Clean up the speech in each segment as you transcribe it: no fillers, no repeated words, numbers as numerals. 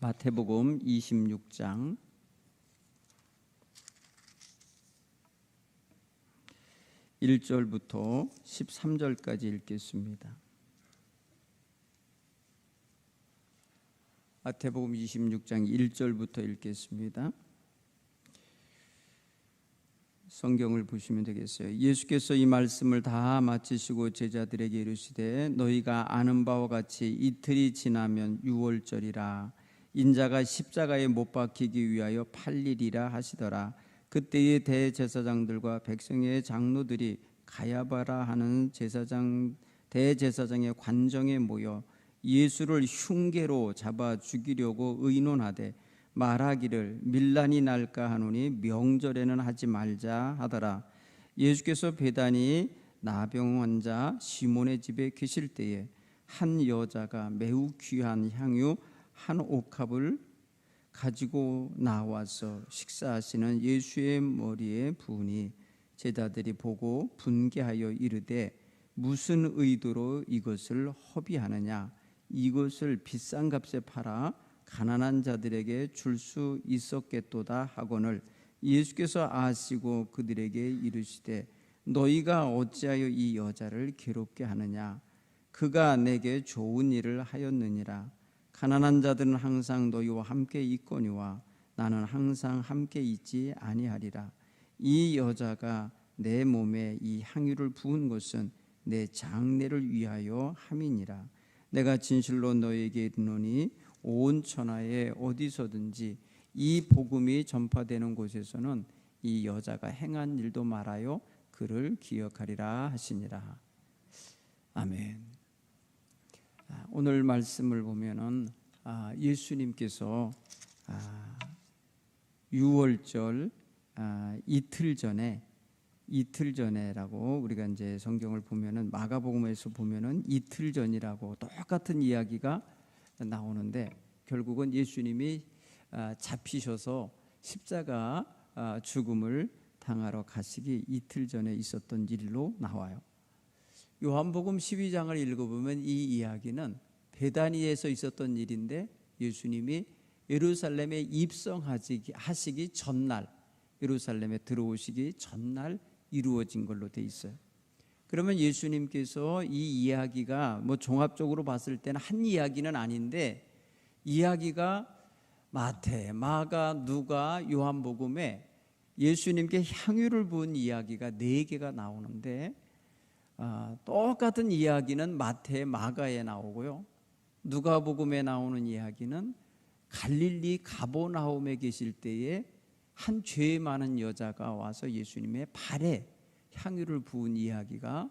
마태복음 26장 1절부터 13절까지 읽겠습니다. 마태복음 26장 1절부터 읽겠습니다. 성경을 보시면 되겠어요. 예수께서 이 말씀을 다 마치시고 제자들에게 이르시되 너희가 아는 바와 같이 이틀이 지나면 유월절이라 인자가 십자가에 못 박히기 위하여 팔리리라 하시더라. 그때의 대제사장들과 백성의 장로들이 가야바라 하는 대제사장의 관정에 모여 예수를 흉계로 잡아 죽이려고 의논하되 말하기를 밀란이 날까 하노니 명절에는 하지 말자 하더라. 예수께서 베다니 나병 환자 시몬의 집에 계실 때에 한 여자가 매우 귀한 향유 한 옥합을 가지고 나와서 식사하시는 예수의 머리에 부으니 제자들이 보고 분개하여 이르되 무슨 의도로 이것을 허비하느냐? 이것을 비싼 값에 팔아 가난한 자들에게 줄 수 있었겠도다 하거늘 예수께서 아시고 그들에게 이르시되 너희가 어찌하여 이 여자를 괴롭게 하느냐? 그가 내게 좋은 일을 하였느니라. 가난한 자들은 항상 너희와 함께 있거니와 나는 항상 함께 있지 아니하리라. 이 여자가 내 몸에 이 향유를 부은 것은 내 장례를 위하여 함이니라. 내가 진실로 너희에게 이르노니 온 천하에 어디서든지 이 복음이 전파되는 곳에서는 이 여자가 행한 일도 말하여 그를 기억하리라 하시니라. 아멘. 오늘 말씀을 보면은 예수님께서 유월절 이틀 전에라고 우리가 이제 성경을 보면은 마가복음에서 보면은 이틀 전이라고 똑같은 이야기가 나오는데 결국은 예수님이 잡히셔서 십자가 죽음을 당하러 가시기 이틀 전에 있었던 일로 나와요. 요한복음 12장을 읽어보면 이 이야기는 베다니에서 있었던 일인데 예수님이 예루살렘에 입성하시기 전날, 예루살렘에 들어오시기 전날 이루어진 걸로 돼 있어요. 그러면 예수님께서 이 이야기가 종합적으로 봤을 때는 한 이야기는 아닌데 이야기가 마태, 마가, 누가, 요한복음에 예수님께 향유를 부은 이야기가 4개가 나오는데 똑같은 이야기는 마태, 마가에 나오고요. 누가복음에 나오는 이야기는 갈릴리 가버나움에 계실 때에 한 죄 많은 여자가 와서 예수님의 발에 향유를 부은 이야기가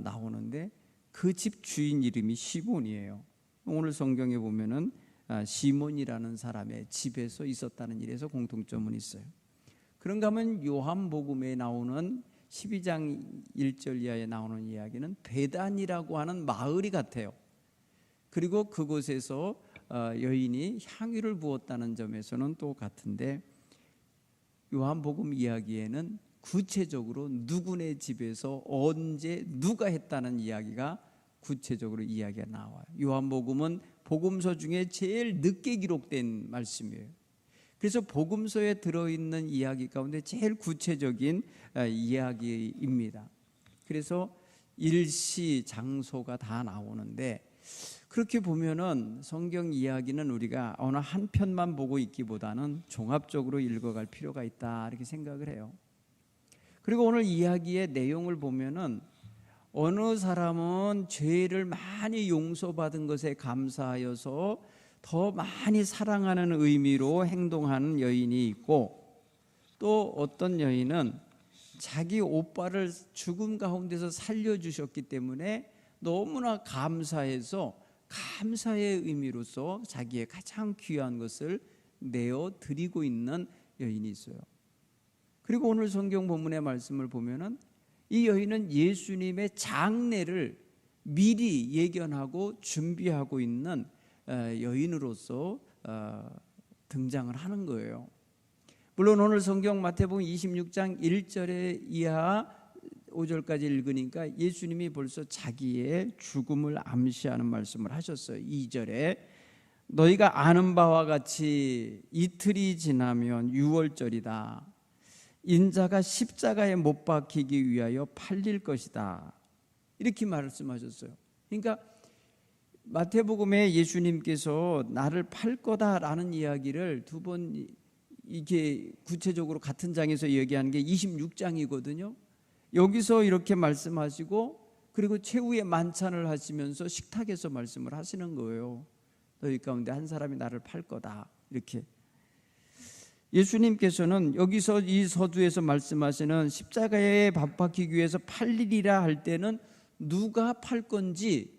나오는데 그 집 주인 이름이 시몬이에요. 오늘 성경에 보면은 시몬이라는 사람의 집에서 있었다는 일에서 공통점은 있어요. 그런가 하면 요한복음에 나오는 12장 1절 이하에 나오는 이야기는 베단이라고 하는 마을이 같아요. 그리고 그곳에서 여인이 향유를 부었다는 점에서는 또 같은데 요한복음 이야기에는 구체적으로 누구네 집에서 언제 누가 했다는 이야기가 구체적으로 이야기가 나와요. 요한복음은 복음서 중에 제일 늦게 기록된 말씀이에요. 그래서 복음서에 들어있는 이야기 가운데 제일 구체적인 이야기입니다. 그래서 일시, 장소가 다 나오는데 그렇게 보면은 성경 이야기는 우리가 어느 한 편만 보고 있기보다는 종합적으로 읽어갈 필요가 있다 이렇게 생각을 해요. 그리고 오늘 이야기의 내용을 보면은 어느 사람은 죄를 많이 용서받은 것에 감사하여서 더 많이 사랑하는 의미로 행동하는 여인이 있고 또 어떤 여인은 자기 오빠를 죽음 가운데서 살려주셨기 때문에 너무나 감사해서 감사의 의미로서 자기의 가장 귀한 것을 내어 드리고 있는 여인이 있어요. 그리고 오늘 성경 본문의 말씀을 보면은 이 여인은 예수님의 장례를 미리 예견하고 준비하고 있는 여인으로서 등장을 하는 거예요. 물론 오늘 성경 마태복음 26장 1절에 이하 5절까지 읽으니까 예수님이 벌써 자기의 죽음을 암시하는 말씀을 하셨어요. 2절에 너희가 아는 바와 같이 이틀이 지나면 유월절이다. 인자가 십자가에 못 박히기 위하여 팔릴 것이다. 이렇게 말씀하셨어요. 그러니까 마태복음에 예수님께서 나를 팔 거다라는 이야기를 두 번 이게 구체적으로 같은 장에서 얘기하는 게 26장이거든요. 여기서 이렇게 말씀하시고 그리고 최후의 만찬을 하시면서 식탁에서 말씀을 하시는 거예요. 너희 가운데 한 사람이 나를 팔 거다. 이렇게 예수님께서는 여기서 이 서두에서 말씀하시는 십자가에 못 박히기 위해서 팔리리라 할 때는 누가 팔 건지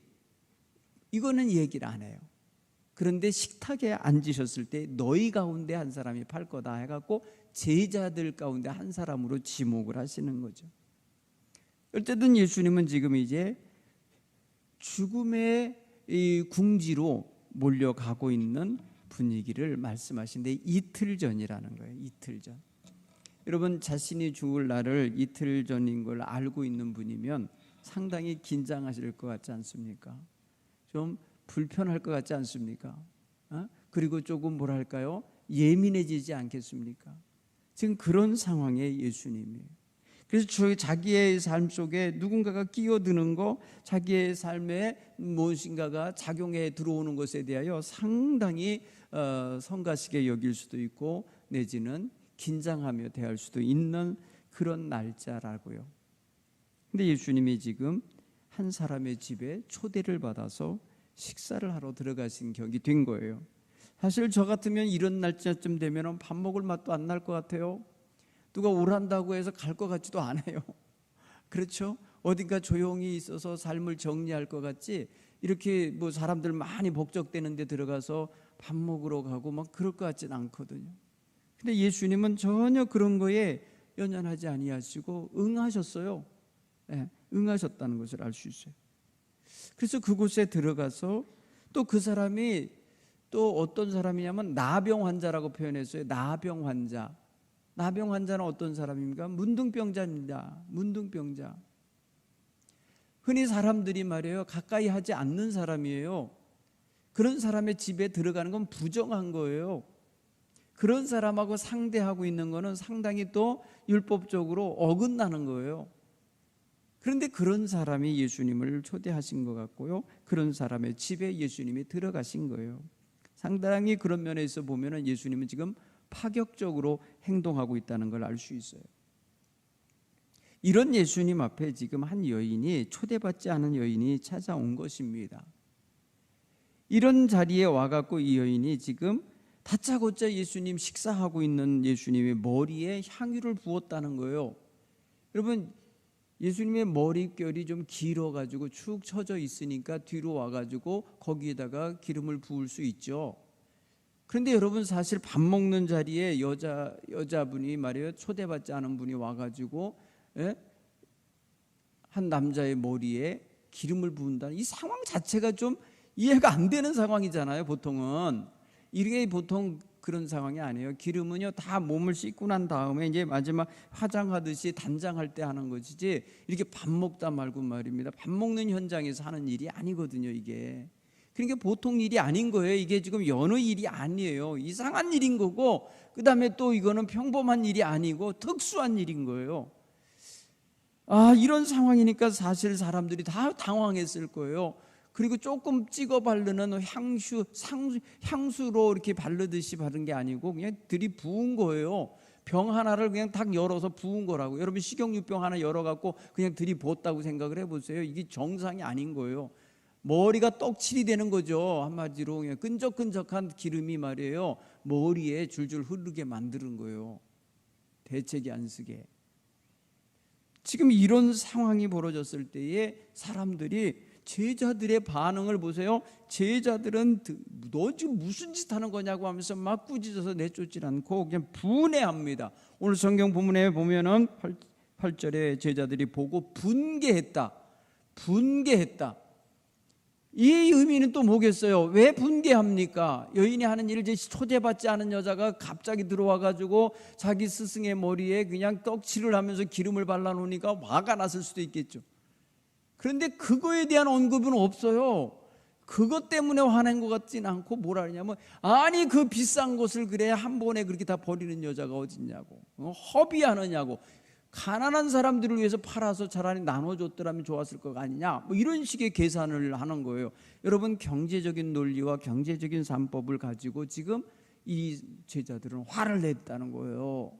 이거는 얘기를 안 해요. 그런데 식탁에 앉으셨을 때 너희 가운데 한 사람이 팔 거다 해갖고 제자들 가운데 한 사람으로 지목을 하시는 거죠. 어쨌든 예수님은 지금 이제 죽음의 이 궁지로 몰려가고 있는 분위기를 말씀하시는데 이틀 전이라는 거예요. 이틀 전. 여러분 자신이 죽을 날을 이틀 전인 걸 알고 있는 분이면 상당히 긴장하실 것 같지 않습니까? 좀 불편할 것 같지 않습니까? 그리고 조금 뭐랄까요? 예민해지지 않겠습니까? 지금 그런 상황에 예수님이에요. 그래서 자기의 삶 속에 누군가가 끼어드는 거, 자기의 삶에 무엇인가가 작용해 들어오는 것에 대하여 상당히 성가시게 여길 수도 있고 내지는 긴장하며 대할 수도 있는 그런 날짜라고요. 근데 예수님이 지금 한 사람의 집에 초대를 받아서 식사를 하러 들어가신 격이 된 거예요. 사실 저 같으면 이런 날짜쯤 되면 밥 먹을 맛도 안 날 것 같아요. 누가 오란다고 해서 갈 것 같지도 않아요. 그렇죠? 어딘가 조용히 있어서 삶을 정리할 것 같지 이렇게 뭐 사람들 많이 복적되는 데 들어가서 밥 먹으러 가고 막 그럴 것 같지는 않거든요. 근데 예수님은 전혀 그런 거에 연연하지 아니하시고 응하셨어요. 네, 응하셨다는 것을 알 수 있어요. 그래서 그곳에 들어가서 또 그 사람이 또 어떤 사람이냐면 나병 환자라고 표현했어요. 나병 환자. 나병 환자는 어떤 사람입니까? 문둥병자입니다. 문둥병자. 흔히 사람들이 말이에요. 가까이 하지 않는 사람이에요. 그런 사람의 집에 들어가는 건 부정한 거예요. 그런 사람하고 상대하고 있는 거는 상당히 또 율법적으로 어긋나는 거예요. 그런데 그런 사람이 예수님을 초대하신 것 같고요. 그런 사람의 집에 예수님이 들어가신 거예요. 상당히 그런 면에서 보면 예수님은 지금 파격적으로 행동하고 있다는 걸 알 수 있어요. 이런 예수님 앞에 지금 한 여인이 초대받지 않은 여인이 찾아온 것입니다. 이런 자리에 와갖고 이 여인이 지금 다짜고짜 예수님 식사하고 있는 예수님의 머리에 향유를 부었다는 거예요. 여러분 예수님의 머릿결이 좀 길어가지고 축 처져 있으니까 뒤로 와가지고 거기에다가 기름을 부을 수 있죠. 그런데 여러분 사실 밥 먹는 자리에 여자분이 말이에요. 초대받지 않은 분이 와가지고 한 남자의 머리에 기름을 부은다는 이 상황 자체가 좀 이해가 안 되는 상황이잖아요. 보통은 이게 보통 그런 상황이 아니에요. 기름은요 다 몸을 씻고 난 다음에 이제 마지막 화장하듯이 단장할 때 하는 것이지 이렇게 밥 먹다 말고 말입니다. 밥 먹는 현장에서 하는 일이 아니거든요. 이게 그러니까 보통 일이 아닌 거예요. 이게 지금 여느 일이 아니에요. 이상한 일인 거고 그 다음에 또 이거는 평범한 일이 아니고 특수한 일인 거예요. 이런 상황이니까 사실 사람들이 다 당황했을 거예요. 그리고 조금 찍어 바르는 향수로 이렇게 바르듯이 바른 게 아니고 그냥 들이부은 거예요. 병 하나를 그냥 딱 열어서 부은 거라고. 여러분 식용유병 하나 열어갖고 그냥 들이부었다고 생각을 해보세요. 이게 정상이 아닌 거예요. 머리가 떡칠이 되는 거죠. 한마디로 그냥 끈적끈적한 기름이 말이에요. 머리에 줄줄 흐르게 만드는 거예요. 대책이 안 쓰게. 지금 이런 상황이 벌어졌을 때에 사람들이 제자들의 반응을 보세요. 제자들은 너 지금 무슨 짓 하는 거냐고 하면서 막 꾸짖어서 내쫓지 않고 그냥 분해합니다. 오늘 성경 본문에 보면은 8절에 제자들이 보고 분개했다. 분개했다. 이 의미는 또 뭐겠어요? 왜 분개합니까? 여인이 하는 일을 초대받지 않은 여자가 갑자기 들어와가지고 자기 스승의 머리에 그냥 떡칠을 하면서 기름을 발라놓으니까 화가 났을 수도 있겠죠. 그런데 그거에 대한 언급은 없어요. 그것 때문에 화낸 것 같진 않고 뭐라 하냐면, 아니 그 비싼 것을 그래 한 번에 그렇게 다 버리는 여자가 어딨냐고, 허비하느냐고, 가난한 사람들을 위해서 팔아서 차라리 나눠줬더라면 좋았을 것 아니냐, 뭐 이런 식의 계산을 하는 거예요. 여러분, 경제적인 논리와 경제적인 산법을 가지고 지금 이 제자들은 화를 냈다는 거예요.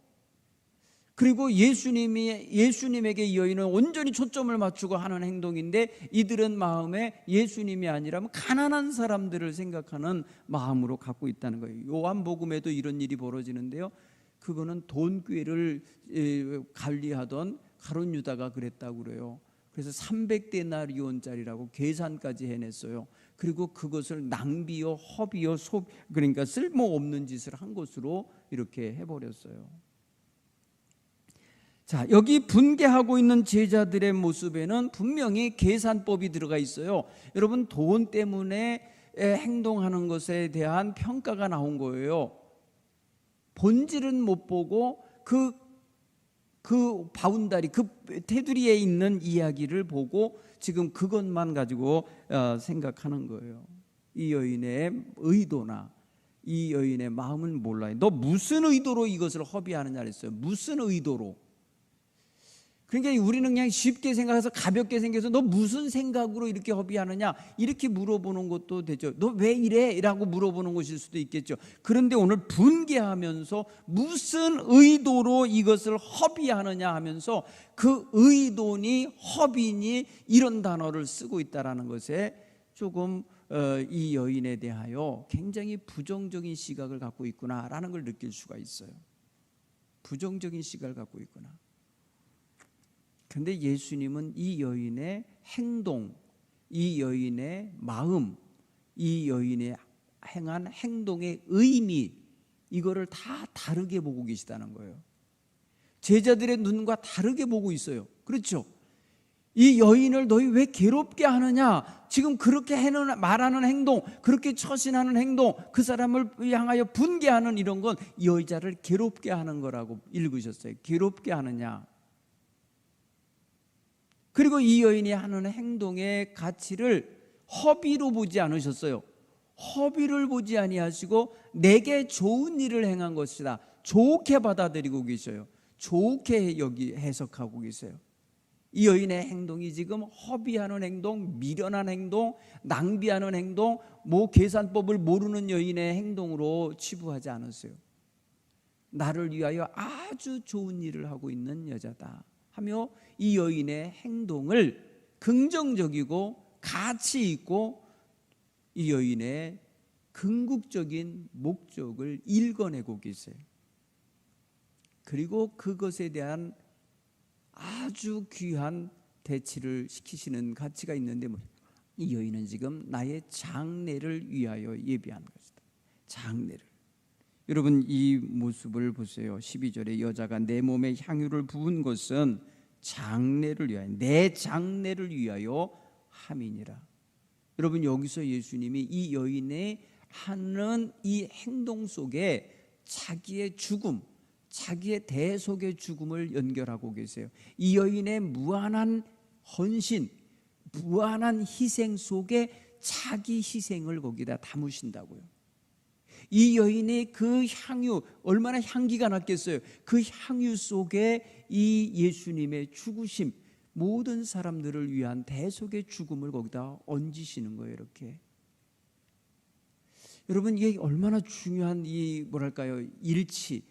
그리고 예수님에게 이 여인은 온전히 초점을 맞추고 하는 행동인데, 이들은 마음에 예수님이 아니라면 가난한 사람들을 생각하는 마음으로 갖고 있다는 거예요. 요한복음에도 이런 일이 벌어지는데요, 그거는 돈꾀를 관리하던 가룟 유다가 그랬다고 그래요. 그래서 300데나리온짜리라고 계산까지 해냈어요. 그리고 그것을 낭비요, 허비요, 그러니까 쓸모없는 짓을 한 것으로 이렇게 해버렸어요. 자, 여기 분개하고 있는 제자들의 모습에는 분명히 계산법이 들어가 있어요. 여러분, 돈 때문에 행동하는 것에 대한 평가가 나온 거예요. 본질은 못 보고 그 바운다리, 그 테두리에 있는 이야기를 보고 지금 그것만 가지고 생각하는 거예요. 이 여인의 의도나 이 여인의 마음은 몰라요. 너 무슨 의도로 이것을 허비하느냐 그랬어요. 무슨 의도로. 그러니까 우리는 그냥 쉽게 생각해서 가볍게 생겨서 너 무슨 생각으로 이렇게 허비하느냐 이렇게 물어보는 것도 되죠. 너 왜 이래? 라고 물어보는 것일 수도 있겠죠. 그런데 오늘 분개하면서 무슨 의도로 이것을 허비하느냐 하면서 그 의도니 허비니 이런 단어를 쓰고 있다는 것에 조금 이 여인에 대하여 굉장히 부정적인 시각을 갖고 있구나라는 걸 느낄 수가 있어요. 부정적인 시각을 갖고 있구나. 그런데 예수님은 이 여인의 행동, 이 여인의 마음, 이 여인의 행한 행동의 의미, 이거를 다 다르게 보고 계시다는 거예요. 제자들의 눈과 다르게 보고 있어요. 그렇죠? 이 여인을 너희 왜 괴롭게 하느냐, 지금 그렇게 말하는 행동, 그렇게 처신하는 행동, 그 사람을 향하여 분개하는 이런 건 여자를 괴롭게 하는 거라고 읽으셨어요. 괴롭게 하느냐. 그리고 이 여인이 하는 행동의 가치를 허비로 보지 않으셨어요. 허비를 보지 아니하시고 내게 좋은 일을 행한 것이다, 좋게 받아들이고 계셔요. 좋게 여기 해석하고 계세요. 이 여인의 행동이 지금 허비하는 행동, 미련한 행동, 낭비하는 행동, 계산법을 모르는 여인의 행동으로 치부하지 않았어요. 나를 위하여 아주 좋은 일을 하고 있는 여자다 하며 이 여인의 행동을 긍정적이고 가치 있고 이 여인의 궁극적인 목적을 읽어내고 계세요. 그리고 그것에 대한 아주 귀한 대치를 시키시는 가치가 있는데, 이 여인은 지금 나의 장례를 위하여 예비한 것이다. 장례를. 여러분, 이 모습을 보세요. 12절에 여자가 내 몸에 향유를 부은 것은 장례를 위하여, 내 장례를 위하여 함이니라. 여러분, 여기서 예수님이 이 여인의 하는 이 행동 속에 자기의 죽음, 자기의 대속의 죽음을 연결하고 계세요. 이 여인의 무한한 헌신, 무한한 희생 속에 자기 희생을 거기다 담으신다고요. 이 여인의 그 향유, 얼마나 향기가 났겠어요. 그 향유 속에 이 예수님의 죽으심, 모든 사람들을 위한 대속의 죽음을 거기다 얹으시는 거예요. 이렇게. 여러분, 이게 얼마나 중요한 이 일치,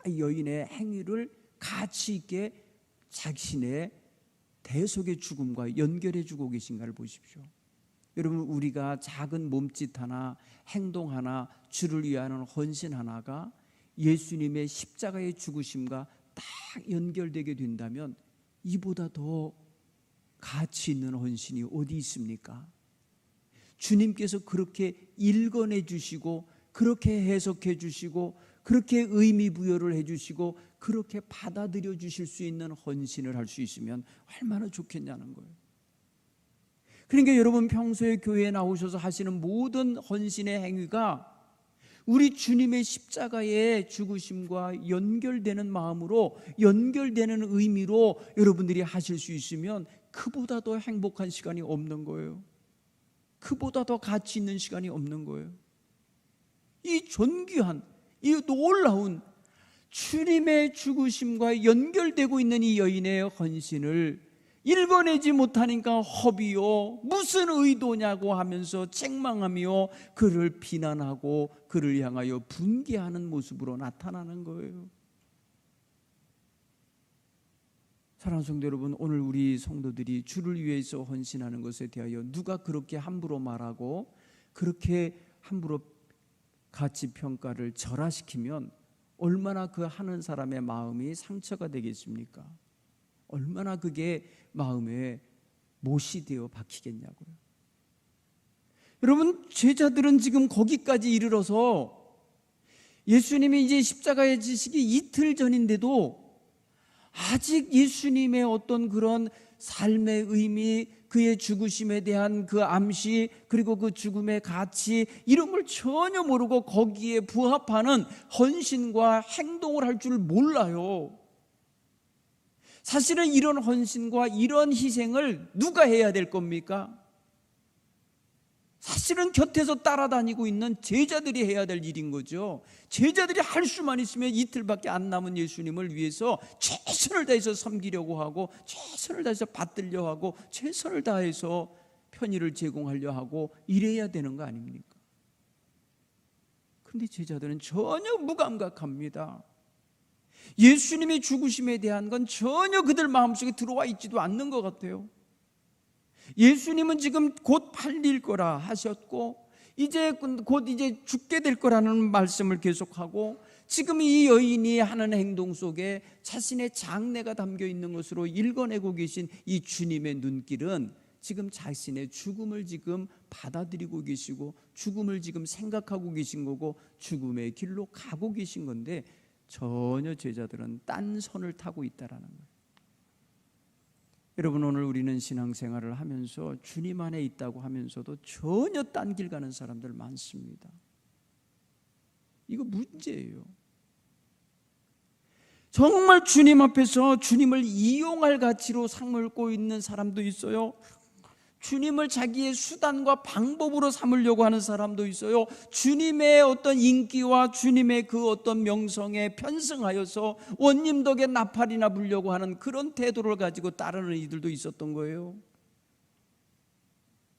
여인의 행위를 가치 있게 자신의 대속의 죽음과 연결해 주고 계신가를 보십시오. 여러분, 우리가 작은 몸짓 하나, 행동 하나, 주를 위하는 헌신 하나가 예수님의 십자가의 죽으심과 딱 연결되게 된다면 이보다 더 가치 있는 헌신이 어디 있습니까? 주님께서 그렇게 읽어내 주시고, 그렇게 해석해 주시고, 그렇게 의미 부여를 해 주시고, 그렇게 받아들여 주실 수 있는 헌신을 할 수 있으면 얼마나 좋겠냐는 거예요. 그러니까 여러분, 평소에 교회에 나오셔서 하시는 모든 헌신의 행위가 우리 주님의 십자가의 죽으심과 연결되는 마음으로, 연결되는 의미로 여러분들이 하실 수 있으면 그보다 더 행복한 시간이 없는 거예요. 그보다 더 가치 있는 시간이 없는 거예요. 이 존귀한, 이 놀라운 주님의 죽으심과 연결되고 있는 이 여인의 헌신을 읽어내지 못하니까 허비요, 무슨 의도냐고 하면서 책망하며 그를 비난하고 그를 향하여 분개하는 모습으로 나타나는 거예요. 사랑하는 성도 여러분, 오늘 우리 성도들이 주를 위해서 헌신하는 것에 대하여 누가 그렇게 함부로 말하고 그렇게 함부로 가치 평가를 절하시키면 얼마나 그 하는 사람의 마음이 상처가 되겠습니까? 얼마나 그게 마음에 못이 되어 박히겠냐고요. 여러분, 제자들은 지금 거기까지 이르러서 예수님이 이제 십자가에 지시기 이틀 전인데도 아직 예수님의 어떤 그런 삶의 의미, 그의 죽으심에 대한 그 암시, 그리고 그 죽음의 가치, 이런 걸 전혀 모르고 거기에 부합하는 헌신과 행동을 할 줄 몰라요. 사실은 이런 헌신과 이런 희생을 누가 해야 될 겁니까? 사실은 곁에서 따라다니고 있는 제자들이 해야 될 일인 거죠. 제자들이 할 수만 있으면 이틀밖에 안 남은 예수님을 위해서 최선을 다해서 섬기려고 하고, 최선을 다해서 받들려 하고, 최선을 다해서 편의를 제공하려 하고 이래야 되는 거 아닙니까? 그런데 제자들은 전혀 무감각합니다. 예수님의 죽으심에 대한 건 전혀 그들 마음속에 들어와 있지도 않는 것 같아요. 예수님은 지금 곧 팔릴 거라 하셨고, 이제 곧 이제 죽게 될 거라는 말씀을 계속하고, 지금 이 여인이 하는 행동 속에 자신의 장래가 담겨 있는 것으로 읽어내고 계신 이 주님의 눈길은 지금 자신의 죽음을 지금 받아들이고 계시고, 죽음을 지금 생각하고 계신 거고, 죽음의 길로 가고 계신 건데, 전혀 제자들은 딴 선을 타고 있다라는 거예요. 여러분, 오늘 우리는 신앙생활을 하면서 주님 안에 있다고 하면서도 전혀 딴 길 가는 사람들 많습니다. 이거 문제예요. 정말 주님 앞에서 주님을 이용할 가치로 삼고 있는 사람도 있어요. 주님을 자기의 수단과 방법으로 삼으려고 하는 사람도 있어요. 주님의 어떤 인기와 주님의 그 어떤 명성에 편승하여서 원님 덕에 나팔이나 불려고 하는 그런 태도를 가지고 따르는 이들도 있었던 거예요.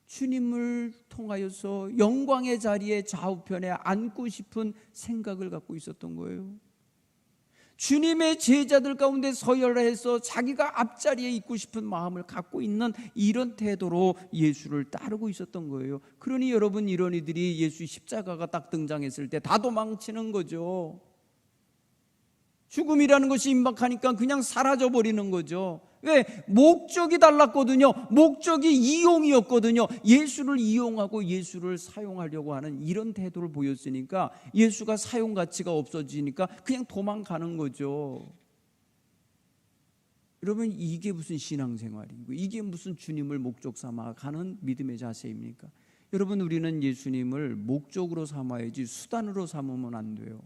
주님을 통하여서 영광의 자리에 좌우편에 앉고 싶은 생각을 갖고 있었던 거예요. 주님의 제자들 가운데 서열해서 자기가 앞자리에 있고 싶은 마음을 갖고 있는 이런 태도로 예수를 따르고 있었던 거예요. 그러니 여러분, 이런 이들이 예수 십자가가 딱 등장했을 때 다 도망치는 거죠. 죽음이라는 것이 임박하니까 그냥 사라져버리는 거죠. 왜? 목적이 달랐거든요. 목적이 이용이었거든요. 예수를 이용하고 예수를 사용하려고 하는 이런 태도를 보였으니까 예수가 사용 가치가 없어지니까 그냥 도망가는 거죠. 여러분, 이게 무슨 신앙생활이고 이게 무슨 주님을 목적 삼아 가는 믿음의 자세입니까? 여러분, 우리는 예수님을 목적으로 삼아야지 수단으로 삼으면 안 돼요.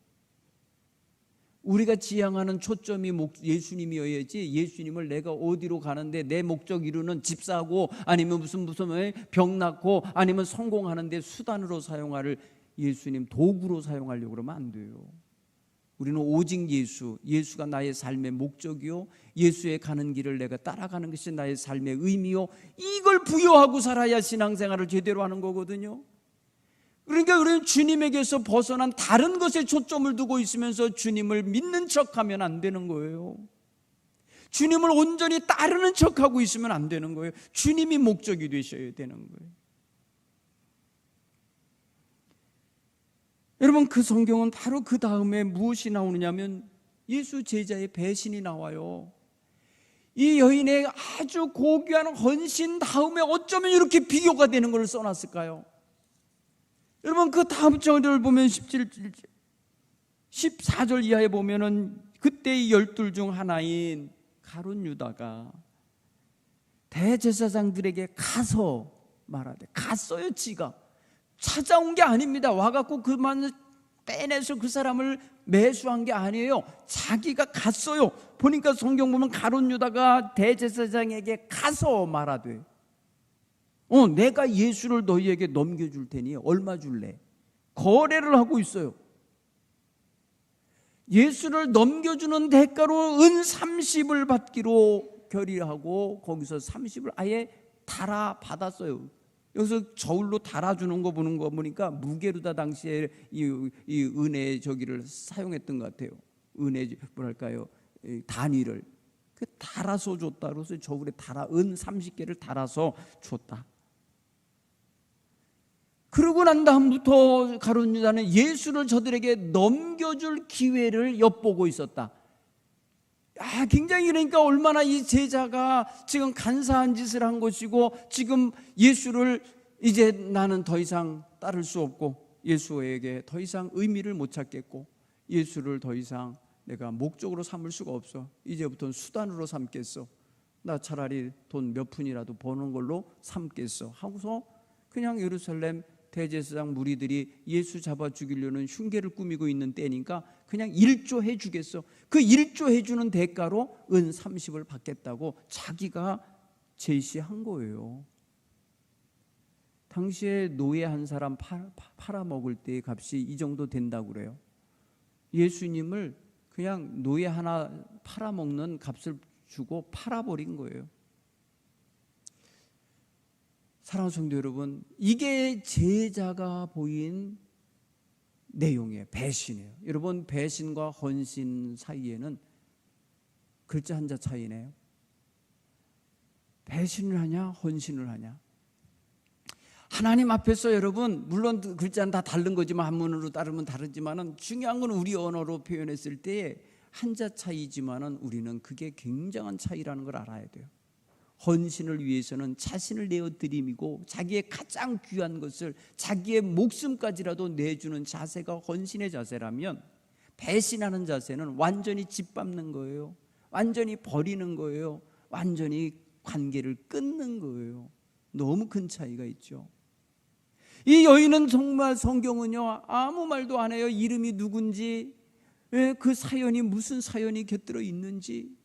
우리가 지향하는 초점이 예수님이어야지, 예수님을 내가 어디로 가는데 내 목적 이루는 집 사고 아니면 무슨 병 낫고 아니면 성공하는 데 수단으로 사용할 예수님 도구로 사용하려고 그러면 안 돼요. 우리는 오직 예수가 나의 삶의 목적이요, 예수의 가는 길을 내가 따라가는 것이 나의 삶의 의미요, 이걸 부여하고 살아야 신앙생활을 제대로 하는 거거든요. 그러니까 우리는 주님에게서 벗어난 다른 것에 초점을 두고 있으면서 주님을 믿는 척하면 안 되는 거예요. 주님을 온전히 따르는 척하고 있으면 안 되는 거예요. 주님이 목적이 되셔야 되는 거예요. 여러분, 그 성경은 바로 그 다음에 무엇이 나오느냐면 예수 제자의 배신이 나와요. 이 여인의 아주 고귀한 헌신 다음에 어쩌면 이렇게 비교가 되는 걸 써놨을까요? 여러분, 그 다음 절을 보면 14절 이하에 보면은 그때의 12 중 하나인 가룟 유다가 대제사장들에게 가서 말하되, 갔어요. 지가 찾아온 게 아닙니다. 와갖고 그만 빼내서 그 사람을 매수한 게 아니에요. 자기가 갔어요. 보니까 성경 보면 가룟 유다가 대제사장에게 가서 말하되, 내가 예수를 너희에게 넘겨줄 테니 얼마 줄래? 거래를 하고 있어요. 예수를 넘겨주는 대가로 은 30을 받기로 결의하고 거기서 30을 아예 달아 받았어요. 여기서 저울로 달아주는 거 보는 거 보니까 무게로다 당시에 이 은혜 저기를 사용했던 것 같아요. 은혜 뭐랄까요, 단위를 그 달아서 줬다. 그래서 저울에 달아 은 30개를 달아서 줬다. 그러고 난 다음부터 가룟 유다는 예수를 저들에게 넘겨줄 기회를 엿보고 있었다. 굉장히, 그러니까 얼마나 이 제자가 지금 간사한 짓을 한 것이고, 지금 예수를 이제 나는 더 이상 따를 수 없고, 예수에게 더 이상 의미를 못 찾겠고, 예수를 더 이상 내가 목적으로 삼을 수가 없어. 이제부터는 수단으로 삼겠어. 나 차라리 돈 몇 푼이라도 버는 걸로 삼겠어 하고서 그냥 예루살렘 대제사장 무리들이 예수 잡아 죽이려는 흉계를 꾸미고 있는 때니까 그냥 일조해 주겠어. 그 일조해 주는 대가로 은 30을 받겠다고 자기가 제시한 거예요. 당시에 노예 한 사람 팔아먹을 때의 값이 이 정도 된다고 그래요. 예수님을 그냥 노예 하나 팔아먹는 값을 주고 팔아버린 거예요. 사랑하는 성도 여러분, 이게 제자가 보인 내용이에요. 배신이에요. 여러분, 배신과 헌신 사이에는 글자 한자 차이네요. 배신을 하냐 헌신을 하냐. 하나님 앞에서 여러분, 물론 글자는 다 다른 거지만 한문으로 따르면 다르지만은 중요한 건 우리 언어로 표현했을 때 한자 차이지만은 우리는 그게 굉장한 차이라는 걸 알아야 돼요. 헌신을 위해서는 자신을 내어드림이고, 자기의 가장 귀한 것을 자기의 목숨까지라도 내주는 자세가 헌신의 자세라면, 배신하는 자세는 완전히 짓밟는 거예요. 완전히 버리는 거예요. 완전히 관계를 끊는 거예요. 너무 큰 차이가 있죠. 이 여인은 정말 성경은요 아무 말도 안 해요. 이름이 누군지, 그 사연이 무슨 사연이 곁들어 있는지.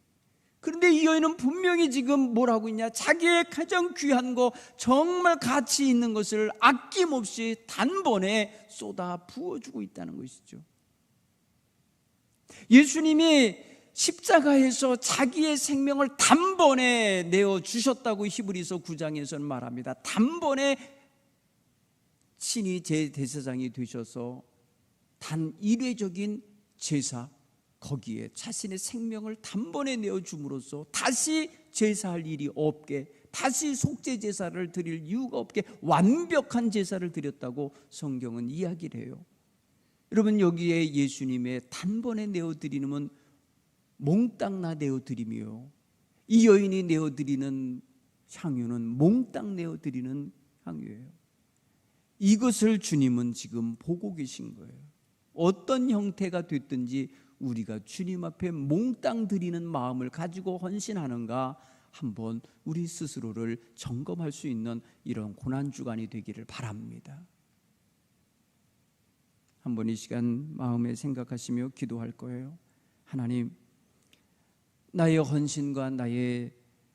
그런데 이 여인은 분명히 지금 뭘 하고 있냐, 자기의 가장 귀한 거, 정말 가치 있는 것을 아낌없이 단번에 쏟아 부어주고 있다는 것이죠. 예수님이 십자가에서 자기의 생명을 단번에 내어주셨다고 히브리서 9장에서는 말합니다. 단번에 친히 제대제사장이 되셔서 단 일회적인 제사, 거기에 자신의 생명을 단번에 내어줌으로써 다시 제사할 일이 없게, 다시 속죄 제사를 드릴 이유가 없게 완벽한 제사를 드렸다고 성경은 이야기를 해요. 여러분, 여기에 예수님의 단번에 내어드리는 몽땅 나 내어드림이요, 이 여인이 내어드리는 향유는 몽땅 내어드리는 향유예요. 이것을 주님은 지금 보고 계신 거예요. 어떤 형태가 됐든지 우리가 주님 앞에 몽땅 드리는 마음을 가지고 헌신하는가, 한번 우리 스스로를 점검할 수 있는 이런 고난주간이 되기를 바랍니다. 한번 이 시간 마음에 생각하시며 기도할 거예요. 하나님, 나의 헌신과 나의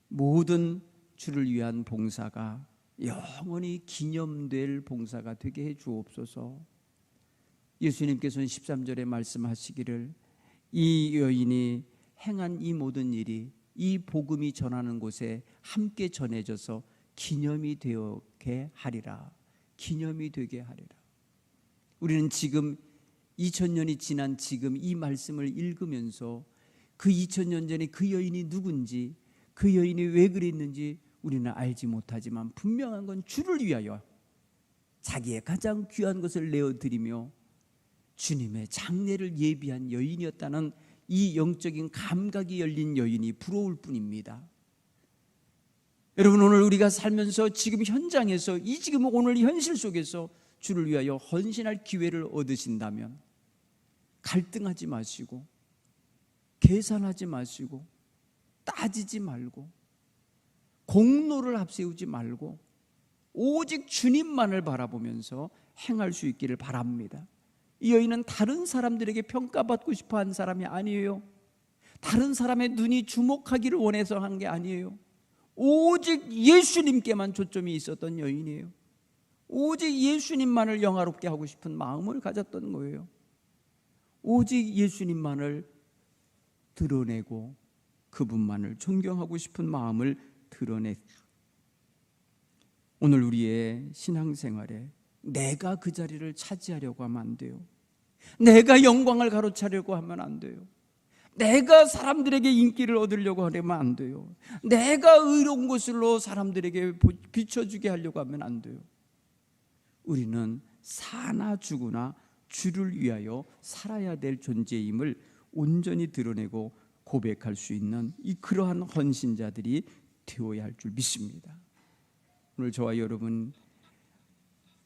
모든 주를 위한 봉사가 영원히 기념될 봉사가 되게 해 주옵소서. 예수님께서는 13절에 말씀하시기를, 이 여인이 행한 이 모든 일이 이 복음이 전하는 곳에 함께 전해져서 기념이 되게 하리라. 기념이 되게 하리라. 우리는 지금 2000년이 지난 지금 이 말씀을 읽으면서 그 2000년 전에 그 여인이 누군지, 그 여인이 왜 그랬는지 우리는 알지 못하지만 분명한 건 주를 위하여 자기의 가장 귀한 것을 내어드리며 주님의 장례를 예비한 여인이었다는 이 영적인 감각이 열린 여인이 부러울 뿐입니다. 여러분, 오늘 우리가 살면서 지금 현장에서 이 지금 오늘 현실 속에서 주를 위하여 헌신할 기회를 얻으신다면 갈등하지 마시고, 계산하지 마시고, 따지지 말고, 공로를 앞세우지 말고 오직 주님만을 바라보면서 행할 수 있기를 바랍니다. 이 여인은 다른 사람들에게 평가받고 싶어 한 사람이 아니에요. 다른 사람의 눈이 주목하기를 원해서 한 게 아니에요. 오직 예수님께만 초점이 있었던 여인이에요. 오직 예수님만을 영화롭게 하고 싶은 마음을 가졌던 거예요. 오직 예수님만을 드러내고 그분만을 존경하고 싶은 마음을 드러냈어요. 오늘 우리의 신앙생활에 내가 그 자리를 차지하려고 하면 안 돼요. 내가 영광을 가로차려고 하면 안 돼요. 내가 사람들에게 인기를 얻으려고 하려면 안 돼요. 내가 의로운 것으로 사람들에게 비춰주게 하려고 하면 안 돼요. 우리는 사나 죽으나 주를 위하여 살아야 될 존재임을 온전히 드러내고 고백할 수 있는 그러한 헌신자들이 되어야 할 줄 믿습니다. 오늘 저와 여러분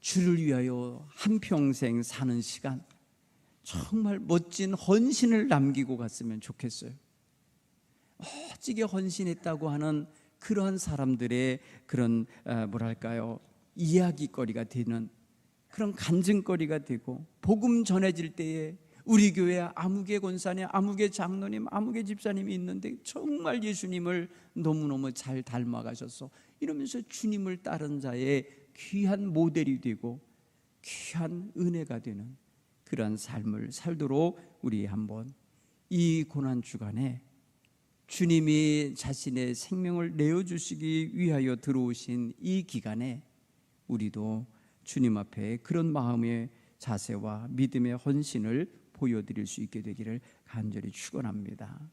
주를 위하여 한평생 사는 시간 정말 멋진 헌신을 남기고 갔으면 좋겠어요. 멋지게 헌신했다고 하는 그러한 사람들의 그런 이야기거리가 되는 그런 간증거리가 되고, 복음 전해질 때에 우리 교회 아무개 권사님, 아무개 장로님, 아무개 집사님이 있는데 정말 예수님을 너무너무 잘 닮아가셔서 이러면서 주님을 따른 자의 귀한 모델이 되고 귀한 은혜가 되는 그러한 삶을 살도록 우리 한번 이 고난주간에 주님이 자신의 생명을 내어주시기 위하여 들어오신 이 기간에 우리도 주님 앞에 그런 마음의 자세와 믿음의 헌신을 보여드릴 수 있게 되기를 간절히 축원합니다.